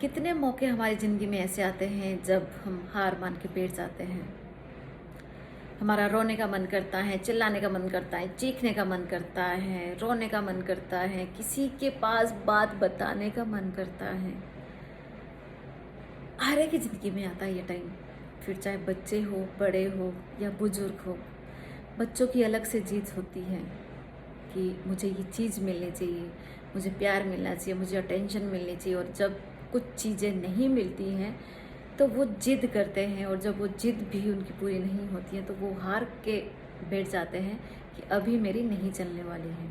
कितने मौके हमारी ज़िंदगी में ऐसे आते हैं जब हम हार मान के बैठ जाते हैं। हमारा रोने का मन करता है, चिल्लाने का मन करता है, चीखने का मन करता है, रोने का मन करता है, किसी के पास बात बताने का मन करता है। हर एक की ज़िंदगी में आता है ये टाइम। फिर चाहे बच्चे हो, बड़े हो या बुजुर्ग हो। बच्चों की अलग से जिद होती है कि मुझे ये चीज़ मिलनी चाहिए, मुझे प्यार मिलना चाहिए, मुझे अटेंशन मिलनी चाहिए। और जब कुछ चीज़ें नहीं मिलती हैं तो वो जिद करते हैं, और जब वो जिद भी उनकी पूरी नहीं होती है तो वो हार के बैठ जाते हैं कि अभी मेरी नहीं चलने वाली है।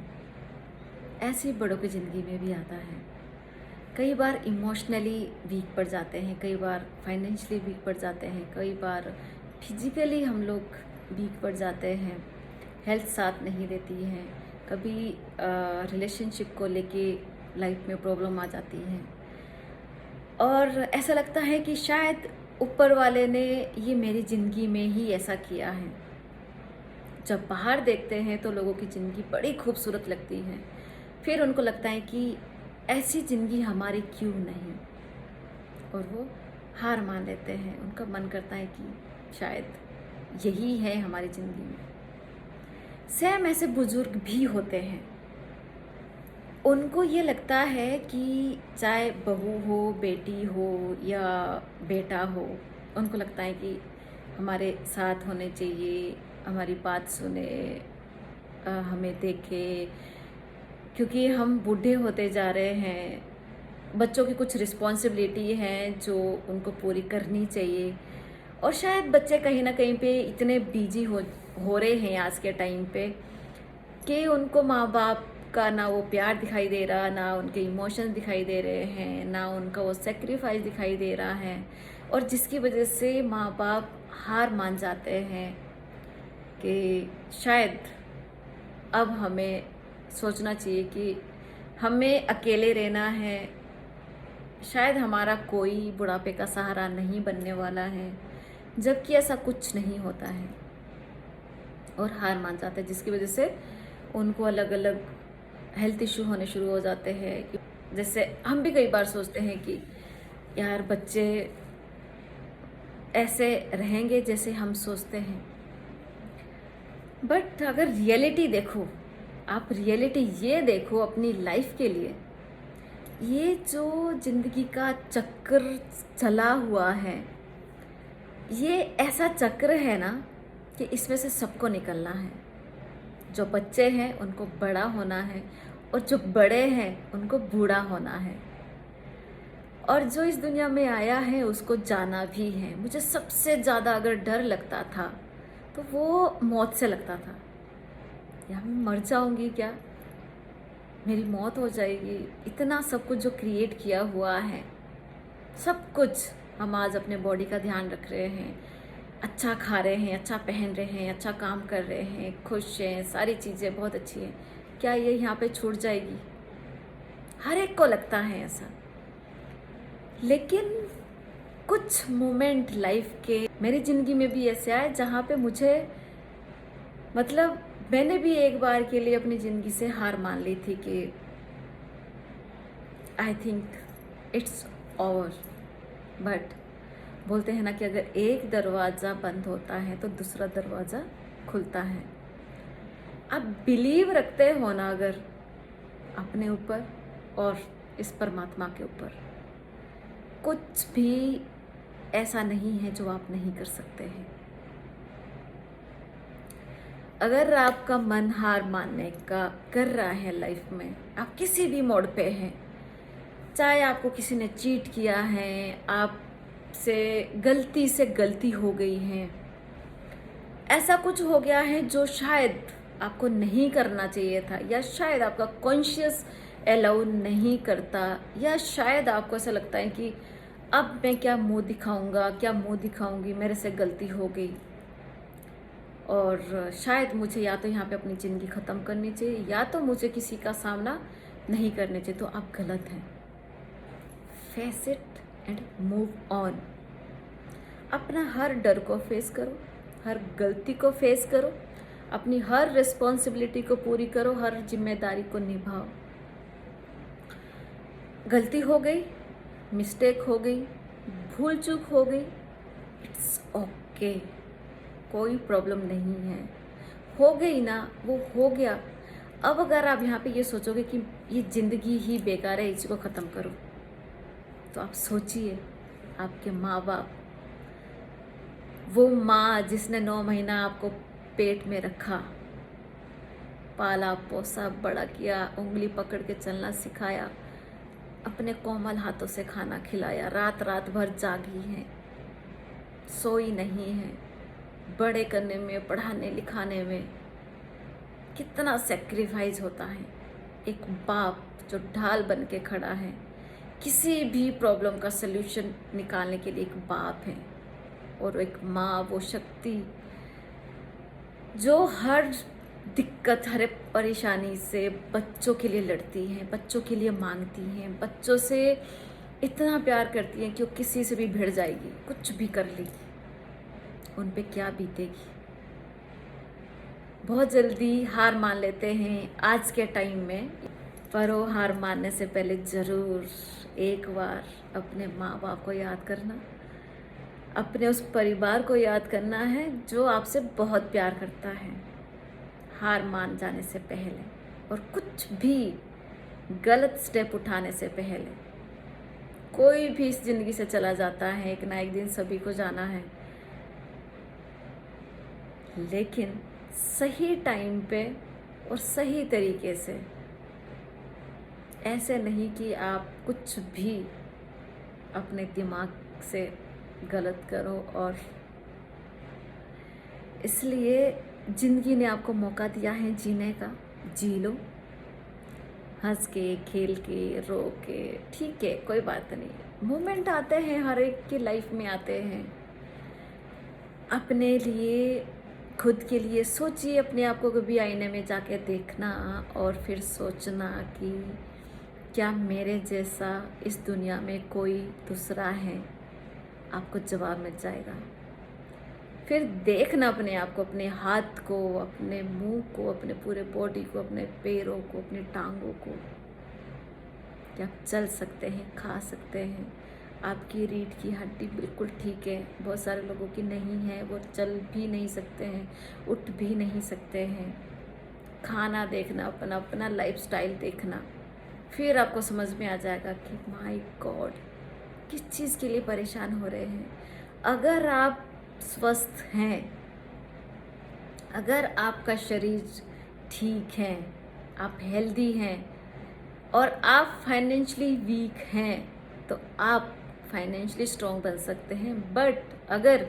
ऐसे ही बड़ों की ज़िंदगी में भी आता है। कई बार इमोशनली वीक पड़ जाते हैं, कई बार फाइनेंशियली वीक पड़ जाते हैं, कई बार फिजिकली हम लोग वीक पड़ जाते हैं। हेल्थ साथ नहीं देती है, कभी रिलेशनशिप को लेके लाइफ में प्रॉब्लम आ जाती है, और ऐसा लगता है कि शायद ऊपर वाले ने ये मेरी ज़िंदगी में ही ऐसा किया है। जब बाहर देखते हैं तो लोगों की ज़िंदगी बड़ी खूबसूरत लगती है, फिर उनको लगता है कि ऐसी ज़िंदगी हमारी क्यों नहीं, और वो हार मान लेते हैं। उनका मन करता है कि शायद यही है हमारी ज़िंदगी में। सेम ऐसे बुजुर्ग भी होते हैं। उनको ये लगता है कि चाहे बहू हो, बेटी हो या बेटा हो, उनको लगता है कि हमारे साथ होने चाहिए, हमारी बात सुने, हमें देखे, क्योंकि हम बूढ़े होते जा रहे हैं। बच्चों की कुछ रिस्पॉन्सिबिलिटी हैं जो उनको पूरी करनी चाहिए, और शायद बच्चे कहीं ना कहीं पे इतने बिजी हो रहे हैं आज के टाइम पे कि उनको माँ बाप का ना वो प्यार दिखाई दे रहा, ना उनके इमोशंस दिखाई दे रहे हैं, ना उनका वो सेक्रीफाइस दिखाई दे रहा है, और जिसकी वजह से माँ बाप हार मान जाते हैं कि शायद अब हमें सोचना चाहिए कि हमें अकेले रहना है। शायद हमारा कोई बुढ़ापे का सहारा नहीं बनने वाला है, जबकि ऐसा कुछ नहीं होता है, और हार मान जाते हैं, जिसकी वजह से उनको अलग अलग हेल्थ इशू होने शुरू हो जाते हैं। जैसे हम भी कई बार सोचते हैं कि यार बच्चे ऐसे रहेंगे जैसे हम सोचते हैं, बट अगर रियलिटी देखो, आप रियलिटी ये देखो अपनी लाइफ के लिए, ये जो जिंदगी का चक्र चला हुआ है, ये ऐसा चक्र है ना कि इसमें से सबको निकलना है। जो बच्चे हैं उनको बड़ा होना है, और जो बड़े हैं उनको बूढ़ा होना है, और जो इस दुनिया में आया है उसको जाना भी है। मुझे सबसे ज़्यादा अगर डर लगता था तो वो मौत से लगता था, या मैं मर जाऊंगी क्या, मेरी मौत हो जाएगी। इतना सब कुछ जो क्रिएट किया हुआ है, सब कुछ हम आज अपने बॉडी का ध्यान रख रहे हैं, अच्छा खा रहे हैं, अच्छा पहन रहे हैं, अच्छा काम कर रहे हैं, खुश हैं, सारी चीज़ें बहुत अच्छी हैं, क्या ये यहाँ पे छूट जाएगी? हर एक को लगता है ऐसा। लेकिन कुछ मोमेंट लाइफ के मेरी ज़िंदगी में भी ऐसे आए जहाँ पे मुझे, मतलब मैंने भी एक बार के लिए अपनी ज़िंदगी से हार मान ली थी कि I think it's over. But बोलते हैं ना कि अगर एक दरवाज़ा बंद होता है तो दूसरा दरवाज़ा खुलता है। आप बिलीव रखते हो ना अगर अपने ऊपर और इस परमात्मा के ऊपर, कुछ भी ऐसा नहीं है जो आप नहीं कर सकते हैं। अगर आपका मन हार मानने का कर रहा है लाइफ में, आप किसी भी मोड़ पे हैं, चाहे आपको किसी ने चीट किया है, आपसे गलती से गलती हो गई है, ऐसा कुछ हो गया है जो शायद आपको नहीं करना चाहिए था, या शायद आपका कॉन्शियस अलाउ नहीं करता, या शायद आपको ऐसा लगता है कि अब मैं क्या मुंह दिखाऊंगा, क्या मुंह दिखाऊंगी, मेरे से गलती हो गई, और शायद मुझे या तो यहाँ पे अपनी ज़िंदगी ख़त्म करनी चाहिए, या तो मुझे किसी का सामना नहीं करना चाहिए। तो आप गलत हैं। Face it and move on. अपना हर डर को फेस करो, हर गलती को फेस करो, अपनी हर रिस्पॉन्सिबिलिटी को पूरी करो, हर जिम्मेदारी को निभाओ। गलती हो गई मिस्टेक हो गई, भूल चूक हो गई, इट्स ओके, कोई प्रॉब्लम नहीं है। हो गई ना, वो हो गया। अब अगर आप यहाँ पे ये सोचोगे कि ये ज़िंदगी ही बेकार है, इसी को ख़त्म करो, तो आप सोचिए आपके माँ बाप, वो माँ जिसने 9 महीना आपको पेट में रखा, पाला पोसा बड़ा किया, उंगली पकड़ के चलना सिखाया, अपने कोमल हाथों से खाना खिलाया, रात रात भर जागी हैं, सोई नहीं है, बड़े करने में, पढ़ाने लिखाने में कितना सेक्रीफाइस होता है। एक बाप जो ढाल बन के खड़ा है, किसी भी प्रॉब्लम का सल्यूशन निकालने के लिए एक बाप है। और एक माँ वो शक्ति जो हर दिक्कत, हर एक परेशानी से बच्चों के लिए लड़ती हैं, बच्चों के लिए मांगती हैं, बच्चों से इतना प्यार करती हैं कि वो किसी से भी भिड़ जाएगी, कुछ भी कर लेगी, उन पे क्या बीतेगी। बहुत जल्दी हार मान लेते हैं आज के टाइम में, पर वो हार मानने से पहले ज़रूर एक बार अपने माँ बाप को याद करना, अपने उस परिवार को याद करना है जो आपसे बहुत प्यार करता है, हार मान जाने से पहले और कुछ भी गलत स्टेप उठाने से पहले। कोई भी इस ज़िंदगी से चला जाता है, एक ना एक दिन सभी को जाना है, लेकिन सही टाइम पे और सही तरीके से। ऐसे नहीं कि आप कुछ भी अपने दिमाग से गलत करो। और इसलिए ज़िंदगी ने आपको मौका दिया है जीने का, जी लो, हंस के, खेल के, रो के, ठीक है, कोई बात नहीं। मोमेंट आते हैं, हर एक की लाइफ में आते हैं। अपने लिए, खुद के लिए सोचिए, अपने आप को कभी आईने में जाके देखना और फिर सोचना कि क्या मेरे जैसा इस दुनिया में कोई दूसरा है। आपको जवाब मिल जाएगा। फिर देखना अपने आप को, अपने हाथ को, अपने मुंह को, अपने पूरे बॉडी को, अपने पैरों को, अपनी टांगों को, कि आप चल सकते हैं, खा सकते हैं। आपकी रीढ़ की हड्डी बिल्कुल ठीक है, बहुत सारे लोगों की नहीं है, वो चल भी नहीं सकते हैं, उठ भी नहीं सकते हैं। खाना देखना, अपना अपना लाइफस्टाइल देखना, फिर आपको समझ में आ जाएगा कि माय गॉड, किस चीज़ के लिए परेशान हो रहे हैं। अगर आप स्वस्थ हैं, अगर आपका शरीर ठीक है, आप हेल्दी हैं और आप फाइनेंशियली वीक हैं, तो आप फाइनेंशियली स्ट्रॉन्ग बन सकते हैं। बट अगर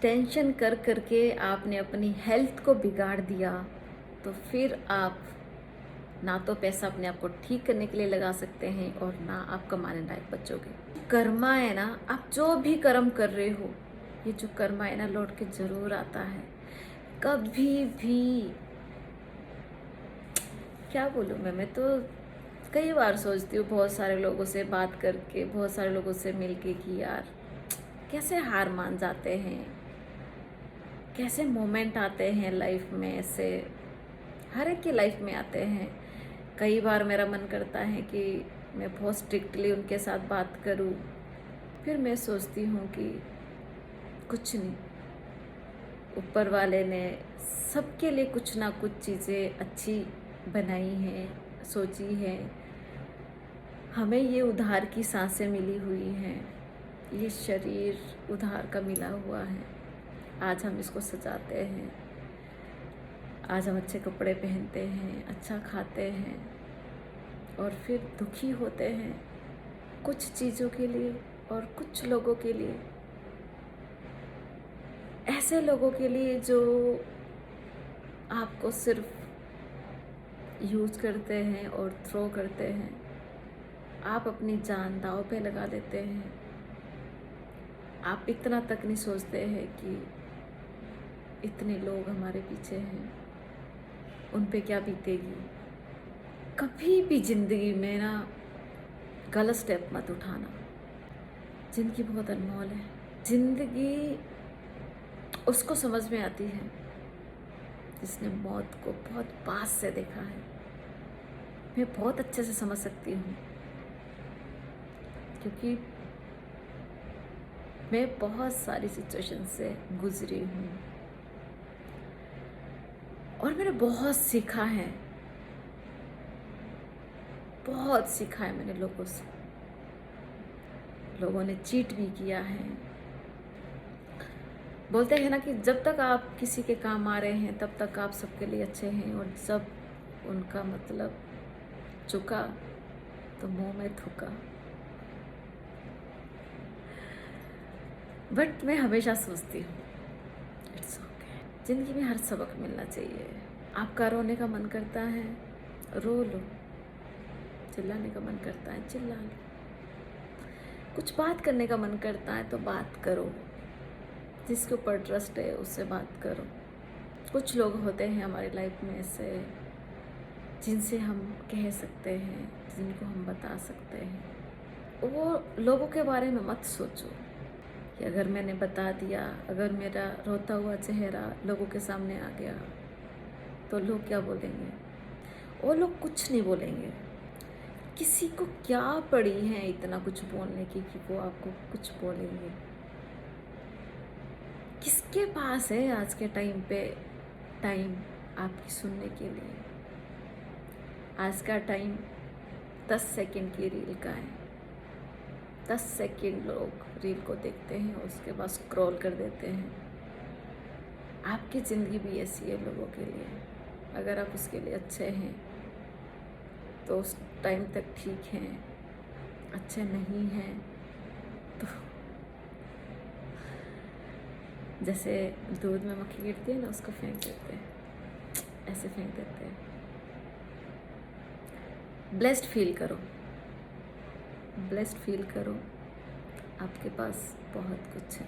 टेंशन कर करके आपने अपनी हेल्थ को बिगाड़ दिया, तो फिर आप ना तो पैसा अपने आप को ठीक करने के लिए लगा सकते हैं और ना आप कमाने लायक बचोगे। कर्मा है ना, आप जो भी कर्म कर रहे हो, ये जो कर्मा है ना, लौट के ज़रूर आता है। कभी भी, क्या बोलूँ मैं तो कई बार सोचती हूँ बहुत सारे लोगों से बात करके, बहुत सारे लोगों से मिलके कि यार कैसे हार मान जाते हैं, कैसे मोमेंट आते हैं लाइफ में, ऐसे हर एक की लाइफ में आते हैं। कई बार मेरा मन करता है कि मैं बहुत स्ट्रिक्टली उनके साथ बात करूं, फिर मैं सोचती हूँ कि कुछ नहीं, ऊपर वाले ने सबके लिए कुछ ना कुछ चीज़ें अच्छी बनाई हैं, सोची है। हमें ये उधार की सांसें मिली हुई हैं, ये शरीर उधार का मिला हुआ है। आज हम इसको सजाते हैं, आज हम अच्छे कपड़े पहनते हैं, अच्छा खाते हैं और फिर दुखी होते हैं कुछ चीज़ों के लिए और कुछ लोगों के लिए, ऐसे लोगों के लिए जो आपको सिर्फ यूज करते हैं और थ्रो करते हैं। आप अपनी जान दांव पे लगा देते हैं। आप इतना तक नहीं सोचते हैं कि इतने लोग हमारे पीछे हैं, उन पे क्या बीतेगी। कभी भी ज़िंदगी में ना गलत स्टेप मत उठाना। ज़िंदगी बहुत अनमोल है। ज़िंदगी उसको समझ में आती है जिसने मौत को बहुत पास से देखा है। मैं बहुत अच्छे से समझ सकती हूँ क्योंकि मैं बहुत सारी सिचुएशन से गुजरी हूँ और मैंने बहुत सीखा है, बहुत सीखा है मैंने लोगों से। लोगों ने चीट भी किया है। बोलते हैं ना कि जब तक आप किसी के काम आ रहे हैं तब तक आप सबके लिए अच्छे हैं, और जब उनका मतलब चुका तो मुंह में थूका। बट मैं हमेशा सोचती हूँ इट्स ओके, जिंदगी में हर सबक मिलना चाहिए। आपका रोने का मन करता है, रो लो। चिल्लाने का मन करता है, चिल्ला लो। कुछ बात करने का मन करता है तो बात करो। जिसके ऊपर ट्रस्ट है उससे बात करो। कुछ लोग होते हैं हमारी लाइफ में ऐसे, जिनसे हम कह सकते हैं, जिनको हम बता सकते हैं। वो लोगों के बारे में मत सोचो कि अगर मैंने बता दिया, अगर मेरा रोता हुआ चेहरा लोगों के सामने आ गया तो लोग क्या बोलेंगे। वो लोग कुछ नहीं बोलेंगे। किसी को क्या पड़ी है इतना कुछ बोलने की कि वो आपको कुछ बोलेंगे। किसके पास है आज के टाइम पे टाइम आपकी सुनने के लिए। आज का टाइम 10 सेकंड की रील का है। 10 सेकंड लोग रील को देखते हैं, उसके बाद स्क्रॉल कर देते हैं। आपकी ज़िंदगी भी ऐसी है लोगों के लिए। अगर आप उसके लिए अच्छे हैं तो उस टाइम तक ठीक हैं, अच्छे नहीं हैं तो जैसे दूध में मक्खी गिरती है ना, उसको फेंक देते हैं, ऐसे फेंक देते हैं। ब्लेस्ड फील करो, ब्लेस्ड फील करो। आपके पास बहुत कुछ है।